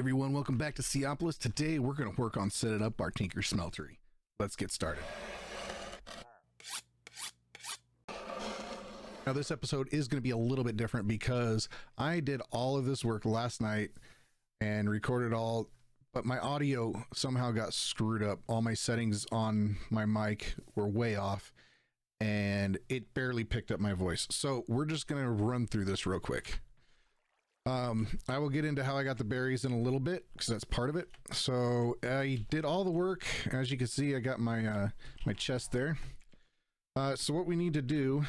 everyone, welcome back to Seaopolis. Today we're going to work on setting up our Tinker Smeltery. Let's get started. Now this episode is going to be a little bit different because I did all of this work last night and recorded all, but my audio somehow got screwed up. All my settings on my mic were way off and it barely picked up my voice. So we're just going to run through this real quick. I will get into how I got the berries in a little bit because that's part of it. So I did all the work. As you can see, I got my my chest there. So what we need to do,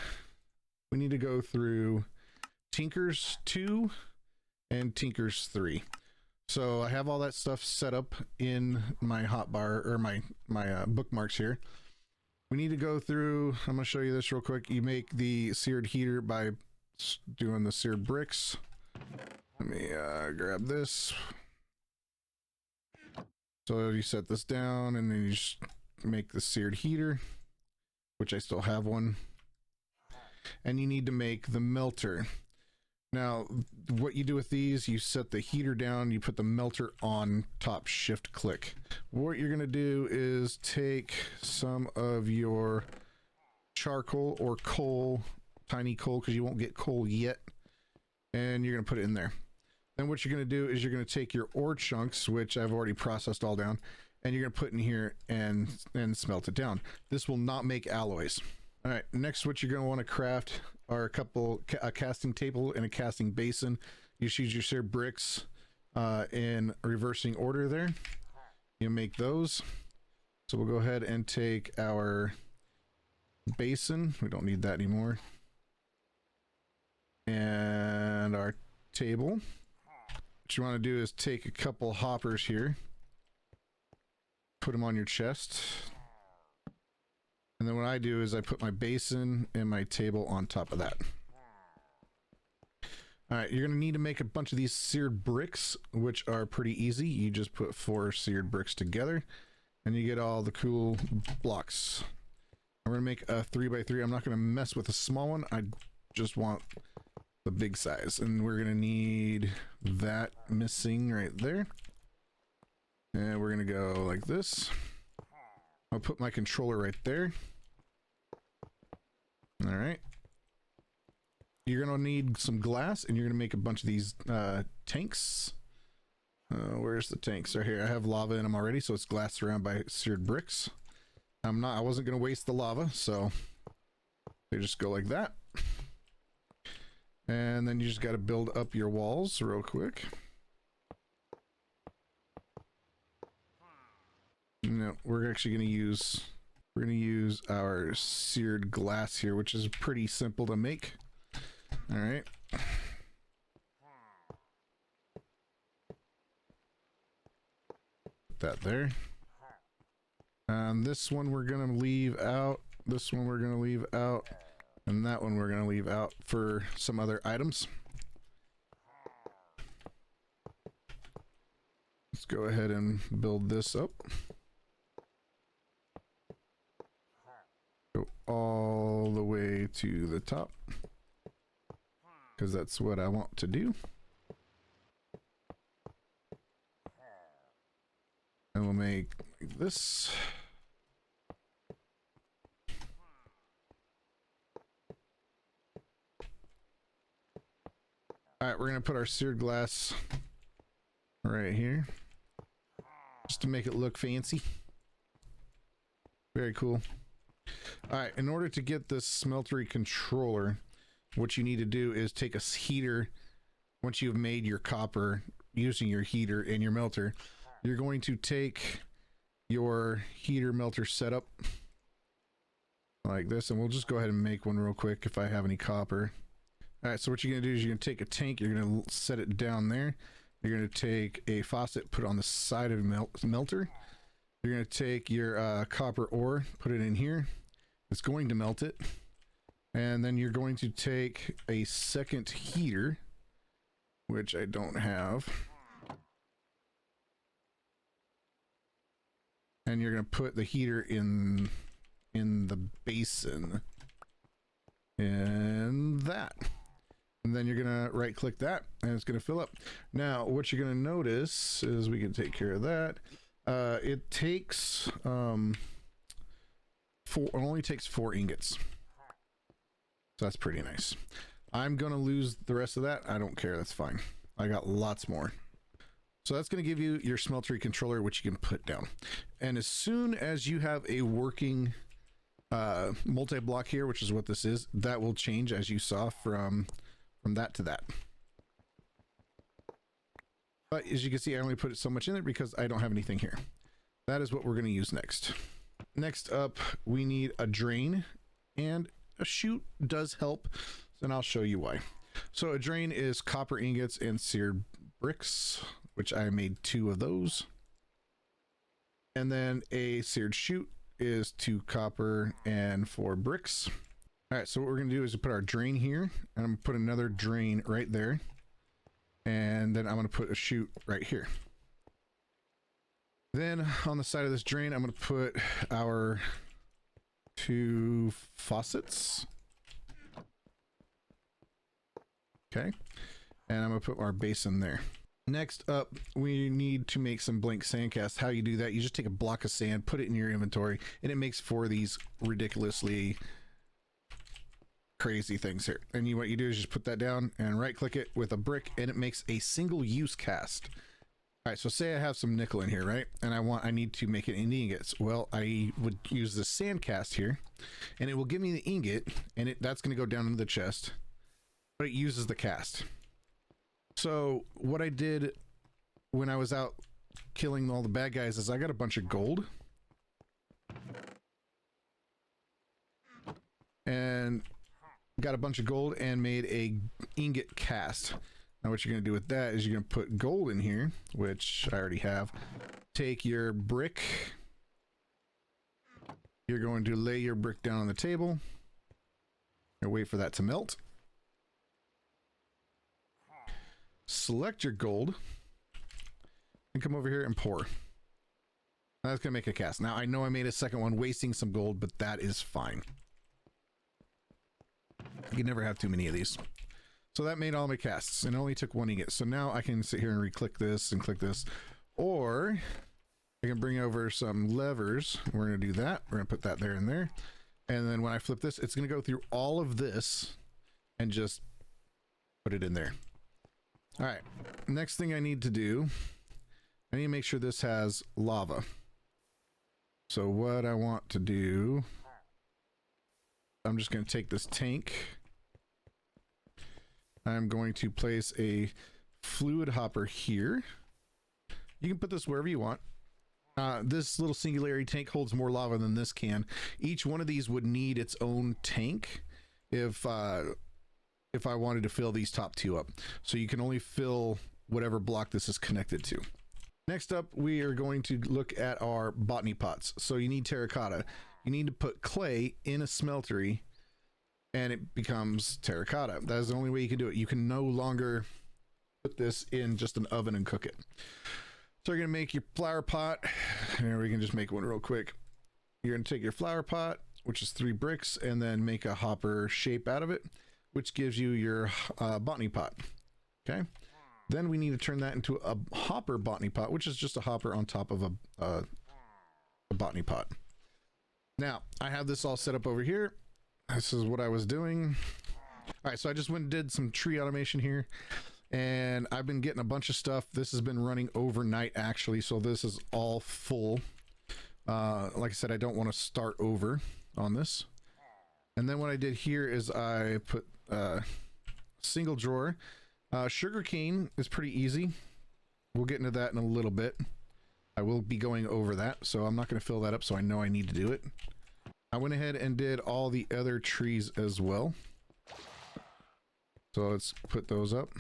we need to go through Tinkers 2 and Tinkers 3. So I have all that stuff set up in my hotbar or my bookmarks here. We need to go through, I'm going to show you this real quick. You make the seared heater by doing the seared bricks. Let me grab this. So you set this down and then you just make the seared heater, which I still have one. And you need to make the melter. Now, what you do with these, you set the heater down, you put the melter on top, shift click. What you're going to do is take some of your charcoal or coal, tiny coal, because you won't get coal yet. And you're going to put it in there. Then what you're going to do is you're going to take your ore chunks, which I've already processed all down, and you're going to put in here and smelt it down. This will not make alloys. All right, next what you're going to want to craft are a casting table and a casting basin. You just use your seared bricks in reversing order there. You make those. So we'll go ahead and take our basin. We don't need that anymore. And our table. What you want to do is take a couple hoppers here, put them on your chest, and then what I do is I put my basin and my table on top of that. Alright, you're going to need to make a bunch of these seared bricks, which are pretty easy. You just put 4 seared bricks together and you get all the cool blocks. I'm going to make a 3x3. I'm not going to mess with a small one. I just want the big size, and we're gonna need that missing right there, and we're gonna go like this. I'll put my controller right there. All right, you're gonna need some glass, and you're gonna make a bunch of these tanks. Where's the tanks? Right here. I have lava in them already, so it's glassed around by seared bricks. I wasn't gonna waste the lava, so they just go like that. And then you just got to build up your walls real quick. No, we're actually going to use our seared glass here, which is pretty simple to make. All right. Put that there. This one we're going to leave out. This one we're going to leave out. And that one we're going to leave out for some other items. Let's go ahead and build this up. Go all the way to the top, because that's what I want to do. And we'll make this. Alright, we're going to put our seared glass right here, just to make it look fancy. Very cool. Alright, in order to get this smeltery controller, what you need to do is take a heater. Once you've made your copper using your heater and your melter, you're going to take your heater melter setup like this, and we'll just go ahead and make one real quick if I have any copper. Alright, so what you're going to do is you're going to take a tank, you're going to set it down there. You're going to take a faucet, put it on the side of the melter. You're going to take your copper ore, put it in here. It's going to melt it. And then you're going to take a second heater, which I don't have. And you're going to put the heater in the basin. And that. And then you're gonna right click that and it's gonna fill up. Now what you're gonna notice is we can take care of that. It takes only takes 4 ingots. So that's pretty nice. I'm gonna lose the rest of that. I don't care, that's fine. I got lots more. So that's going to give you your Smeltery controller, which you can put down. And as soon as you have a working multi-block here, which is what this is, that will change, as you saw, from that to that. But as you can see, I only put so much in it because I don't have anything here. That is what we're going to use next. Next up, we need a drain, and a chute does help, and I'll show you why. So a drain is copper ingots and seared bricks, which I made 2 of those. And then a seared chute is 2 copper and 4 bricks. All right, so what we're gonna do is put our drain here, and I'm gonna put another drain right there. And then I'm gonna put a chute right here. Then on the side of this drain, I'm gonna put our 2 faucets. Okay, and I'm gonna put our basin there. Next up, we need to make some blank sand casts. How you do that, you just take a block of sand, put it in your inventory, and it makes 4 of these ridiculously crazy things here. And what you do is just put that down and right click it with a brick, and it makes a single use cast. All right, so say I have some nickel in here, right? And I need to make it into ingots. Well, I would use the sand cast here, and it will give me the ingot, and that's gonna go down into the chest, but it uses the cast. So what I did when I was out killing all the bad guys is I got a bunch of gold. And got a bunch of gold and made a ingot cast. Now what you're going to do with that is you're going to put gold in here, which I already have. Take your brick. You're going to lay your brick down on the table. And wait for that to melt. Select your gold and come over here and pour. Now that's gonna make a cast. Now I know I made a second one wasting some gold, but that is fine. You can never have too many of these. So that made all my casts and it only took 1 ingot. So now I can sit here and re-click this and click this, or I can bring over some levers. We're gonna do that. We're gonna put that there and there. And then when I flip this, it's gonna go through all of this and just put it in there. All right, next thing I need to do, I need to make sure this has lava. So what I want to do, I'm just going to take this tank. I'm going to place a fluid hopper here. You can put this wherever you want. This little singularity tank holds more lava than this can. Each one of these would need its own tank if I wanted to fill these top 2 up. So you can only fill whatever block this is connected to. Next up, we are going to look at our botany pots. So you need terracotta. You need to put clay in a smeltery and it becomes terracotta. That is the only way you can do it. You can no longer put this in just an oven and cook it. So you're gonna make your flower pot. Here, we can just make one real quick. You're gonna take your flower pot, which is 3 bricks, and then make a hopper shape out of it, which gives you your botany pot. Okay, then we need to turn that into a hopper botany pot, which is just a hopper on top of a botany pot. Now I have this all set up over here. This is what I was doing. All right, so I just went and did some tree automation here, and I've been getting a bunch of stuff. This has been running overnight actually, so this is all full. Like I said, I don't want to start over on this. And then what I did here is I put single drawer. Sugar cane is pretty easy. We'll get into that in a little bit. I will be going over that, so I'm not going to fill that up, so I know I need to do it. I went ahead and did all the other trees as well. So let's put those up.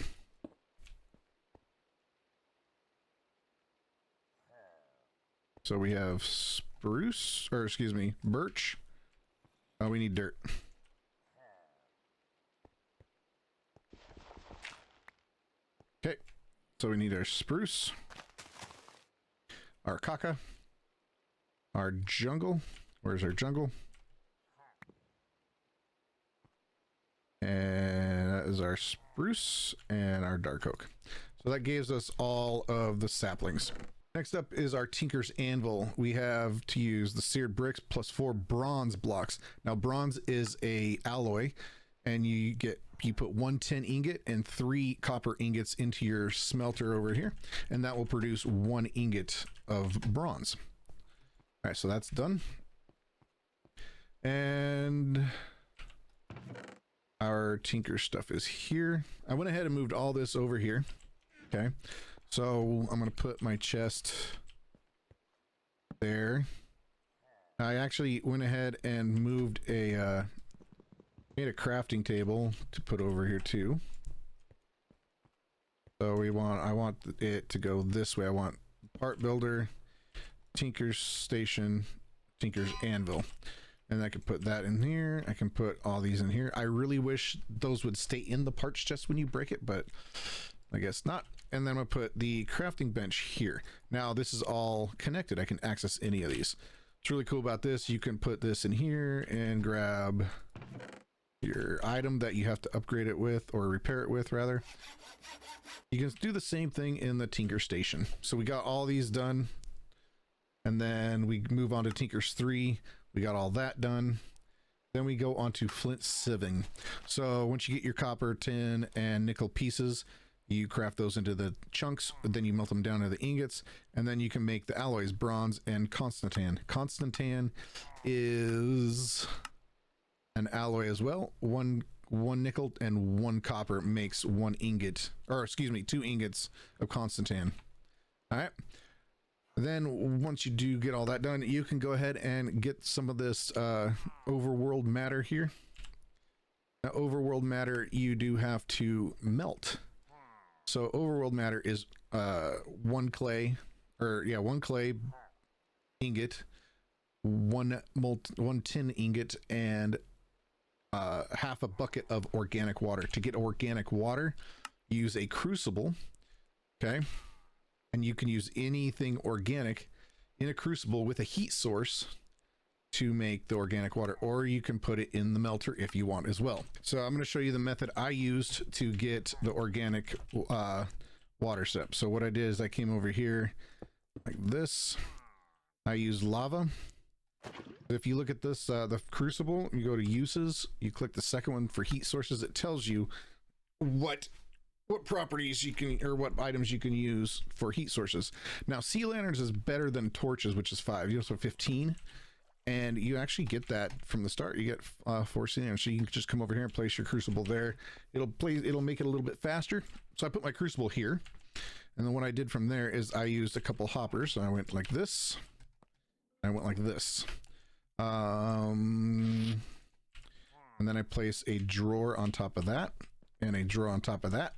So we have spruce, or excuse me, birch. Oh, we need dirt. Okay, so we need our spruce, our kaka, our jungle. Where's our jungle? And that is our spruce and our dark oak. So that gives us all of the saplings. Next up is our Tinker's Anvil. We have to use the seared bricks plus 4 bronze blocks. Now bronze is a alloy, and you put 1 tin ingot and 3 copper ingots into your smelter over here, and that will produce 1 ingot of bronze. All right, so that's done. And our tinker stuff is here. I went ahead and moved all this over here. Okay, so I'm gonna put my chest there. I actually went ahead and moved made a crafting table to put over here too. So I want it to go this way. I want part builder, tinker's station, tinker's anvil. And I can put that in here. I can put all these in here. I really wish those would stay in the parts chest when you break it, but I guess not. And then I'm gonna put the crafting bench here. Now this is all connected. I can access any of these. What's really cool about this, you can put this in here and grab your item that you have to upgrade it with, or repair it with rather. You can do the same thing in the tinker station. So we got all these done, and then we move on to Tinker's 3. We got all that done. Then we go on to flint sieving. So once you get your copper, tin, and nickel pieces, you craft those into the chunks, then you melt them down into the ingots, and then you can make the alloys, bronze and constantan. Constantan is an alloy as well. One nickel and 1 copper makes 1 ingot, or excuse me, 2 ingots of constantan. All right. Then once you do get all that done, you can go ahead and get some of this overworld matter here. Now overworld matter you do have to melt. So overworld matter is 1 clay, or yeah, 1 clay ingot, 1 tin ingot, and half a bucket of organic water. To get organic water, use a crucible. Okay. And you can use anything organic in a crucible with a heat source to make the organic water, or you can put it in the melter if you want as well. So I'm going to show you the method I used to get the organic water step. So what I did is I came over here like this. I used lava. If you look at this, the crucible, you go to uses, you click the second one for heat sources. It tells you what properties you can, or what items you can use for heat sources. Now sea lanterns is better than torches, which is 5. You also have 15, and you actually get that from the start. You get 4 sea lanterns, so you can just come over here and place your crucible there. It'll make it a little bit faster. So I put my crucible here, and then what I did from there is I used a couple hoppers. So I went like this, I went like this, and then I place a drawer on top of that and a drawer on top of that.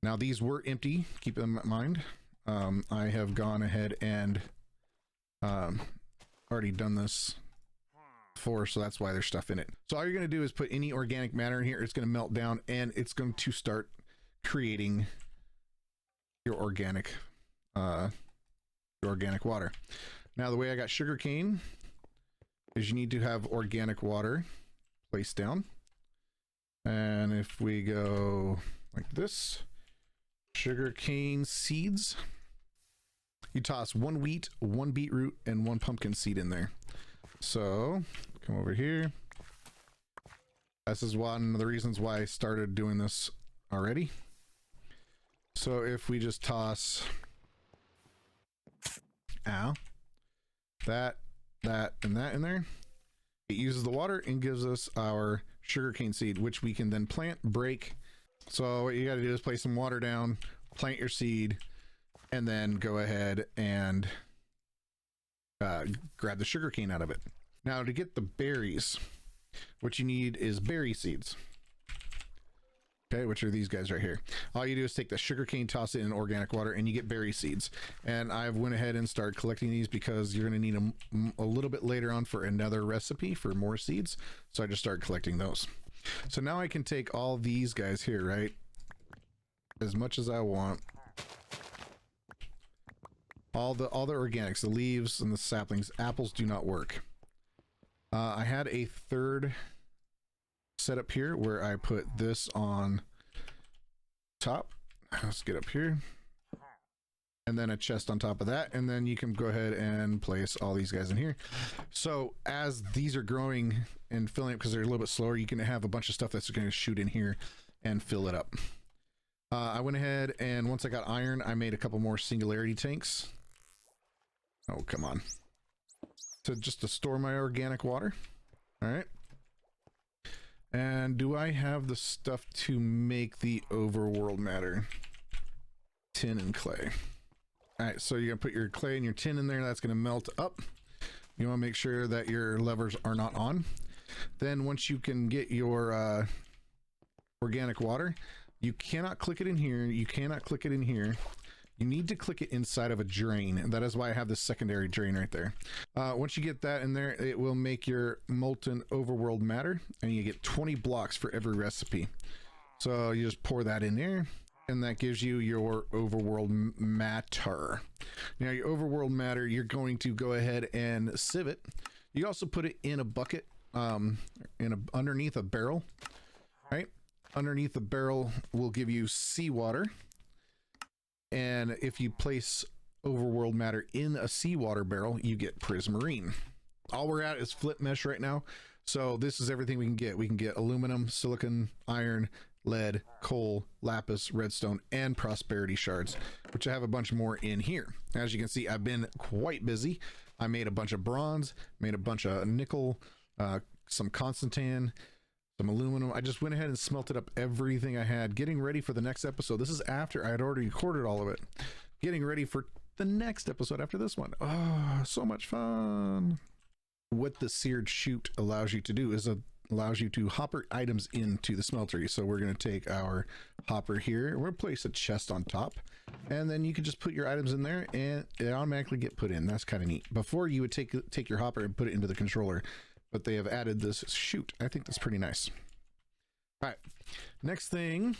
Now these were empty, keep them in mind. I have gone ahead and already done this before, so that's why there's stuff in it. So all you're going to do is put any organic matter in here. It's going to melt down, and it's going to start creating your organic water. Now the way I got sugarcane is you need to have organic water placed down. And if we go like this, sugarcane seeds, you toss 1 wheat, 1 beetroot, and 1 pumpkin seed in there. So come over here. This is one of the reasons why I started doing this already. So if we just toss that, and that in there, it uses the water and gives us our sugarcane seed, which we can then plant, break. So what you got to do is place some water down, plant your seed, and then go ahead and grab the sugarcane out of it. Now to get the berries, what you need is berry seeds. Okay, which are these guys right here. All you do is take the sugarcane, toss it in organic water, and you get berry seeds. And I went ahead and started collecting these because you're going to need them a little bit later on for another recipe for more seeds. So I just started collecting those. So now I can take all these guys here, right? As much as I want. All the organics, the leaves and the saplings. Apples do not work. I had a third setup here where I put this on top. Let's get up here. And then a chest on top of that. And then you can go ahead and place all these guys in here. So as these are growing and filling up, because they're a little bit slower, you can have a bunch of stuff that's going to shoot in here and fill it up. I went ahead and once I got iron, I made a couple more singularity tanks. Oh, come on. Just to store my organic water. All right. And do I have the stuff to make the overworld matter? Tin and clay. All right, so you're gonna put your clay and your tin in there. That's gonna melt up. You want to make sure that your levers are not on. Then once you can get your organic water, you cannot click it in here. You cannot click it in here. You need to click it inside of a drain. And that is why I have this secondary drain right there. Once you get that in there, it will make your molten overworld matter, and you get 20 blocks for every recipe. So you just pour that in there, and that gives you your overworld matter. Now your overworld matter, you're going to go ahead and sieve it. You also put it in a bucket, underneath a barrel, right? Underneath the barrel will give you seawater. And if you place overworld matter in a seawater barrel, you get prismarine. All we're at is flip mesh right now. So this is everything we can get. We can get aluminum, silicon, iron, lead, coal, lapis, redstone, and prosperity shards, which I have a bunch more in here. As you can see, I've been quite busy. I made a bunch of bronze, made a bunch of nickel, some constantan, some aluminum. I just went ahead and smelted up everything I had, getting ready for the next episode. This is after I had already recorded all of it. Getting ready for the next episode after this one. Oh, so much fun. What the seared chute allows you to do is allows you to hopper items into the smeltery. So we're going to take our hopper here, and we'll place a chest on top, and then you can just put your items in there and it automatically get put in. That's kind of neat. Before you would take your hopper and put it into the controller, but they have added this chute. I think that's pretty nice. All right, next thing,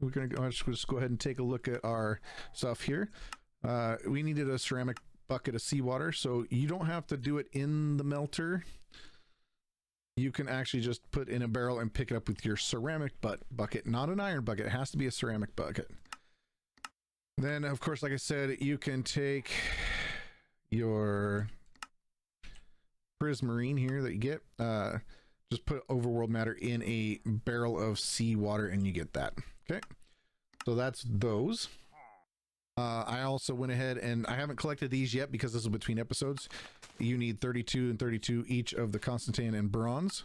we're going to just go ahead and take a look at our stuff here. We needed a ceramic bucket of seawater, so you don't have to do it in the melter. You can actually just put in a barrel and pick it up with your ceramic bucket, not an iron bucket. It has to be a ceramic bucket. Then, of course, like I said, you can take your prismarine here that you get. Just put overworld matter in a barrel of seawater and you get that. Okay, so that's those. I also went ahead and I haven't collected these yet because this is between episodes. You need 32 and 32 each of the constantan and bronze.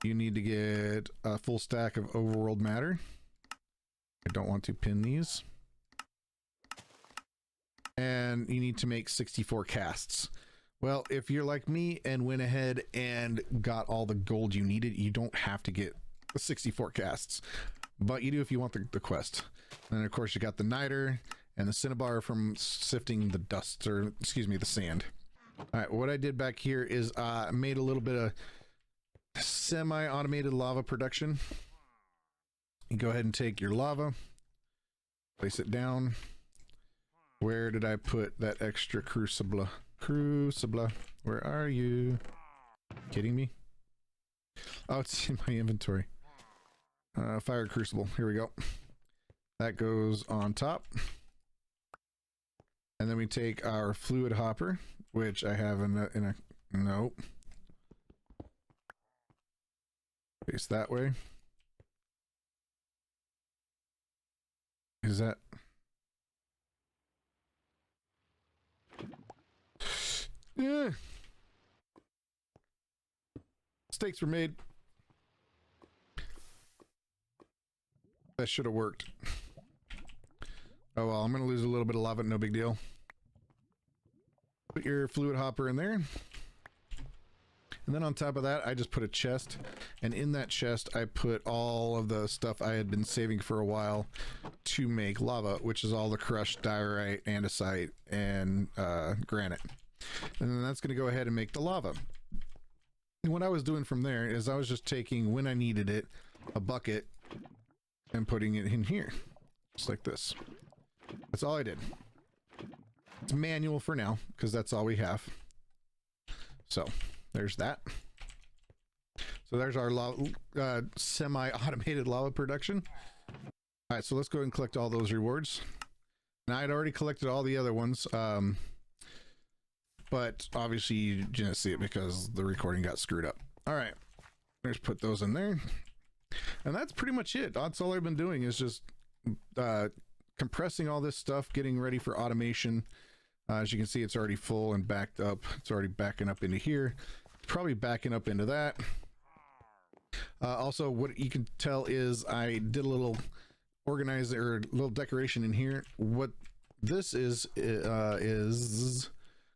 You need to get a full stack of overworld matter. I don't want to pin these. And you need to make 64 casts. Well, if you're like me and went ahead and got all the gold you needed, you don't have to get the 64 casts, but you do if you want the quest. And of course you got the niter and the cinnabar from sifting the dust, or excuse me, the sand. All right, what I did back here is I made a little bit of semi-automated lava production. You go ahead and take your lava, place it down. Where did I put that extra crucible? Crucible, where are you? Kidding me? Oh, it's in my inventory. Fire crucible, here we go. That goes on top. And then we take our fluid hopper, which I have in a nope. Face that way. Is that? Yeah. Mistakes were made. That should have worked. Oh well, I'm gonna lose a little bit of lava, no big deal. Put your fluid hopper in there. And then on top of that, I just put a chest. And in that chest, I put all of the stuff I had been saving for a while to make lava, which is all the crushed diorite, andesite, and granite. And then that's going to go ahead and make the lava. And what I was doing from there is I was just taking, when I needed it, a bucket and putting it in here. Just like this. That's all I did. It's manual for now, because that's all we have. So, there's that. So there's our semi-automated lava production. All right, so let's go ahead and collect all those rewards. Now, I'd already collected all the other ones, but obviously you didn't see it because the recording got screwed up. All right, let's put those in there. And that's pretty much it. That's all I've been doing is just compressing all this stuff, getting ready for automation. As you can see, it's already full and backed up. It's already backing up into here. It's probably backing up into that. Also, what you can tell is I did a little organizer, a little decoration in here. What this is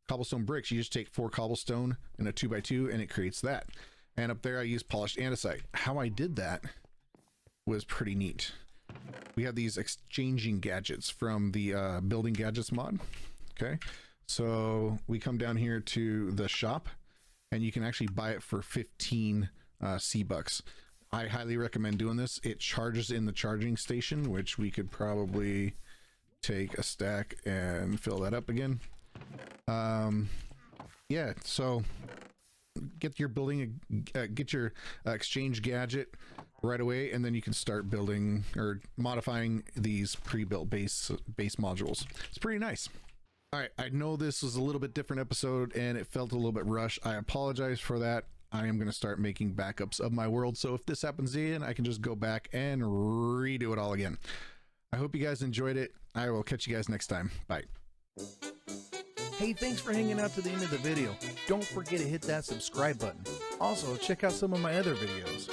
cobblestone bricks. You just take 4 cobblestone and a 2x2 and it creates that. And up there I use polished andesite. How I did that was pretty neat. We have these exchanging gadgets from the building gadgets mod. Okay, so we come down here to the shop and you can actually buy it for 15 C-bucks. I highly recommend doing this. It charges in the charging station, which we could probably take a stack and fill that up again. Yeah, so get your building, get your exchange gadget right away, and then you can start building or modifying these pre-built base modules. It's pretty nice. All right, I know this was a little bit different episode and it felt a little bit rushed. I apologize for that. I am going to start making backups of my world, so if this happens again, I can just go back and redo it all again. I hope you guys enjoyed it. I will catch you guys next time. Bye. Hey, thanks for hanging out to the end of the video. Don't forget to hit that subscribe button. Also, check out some of my other videos.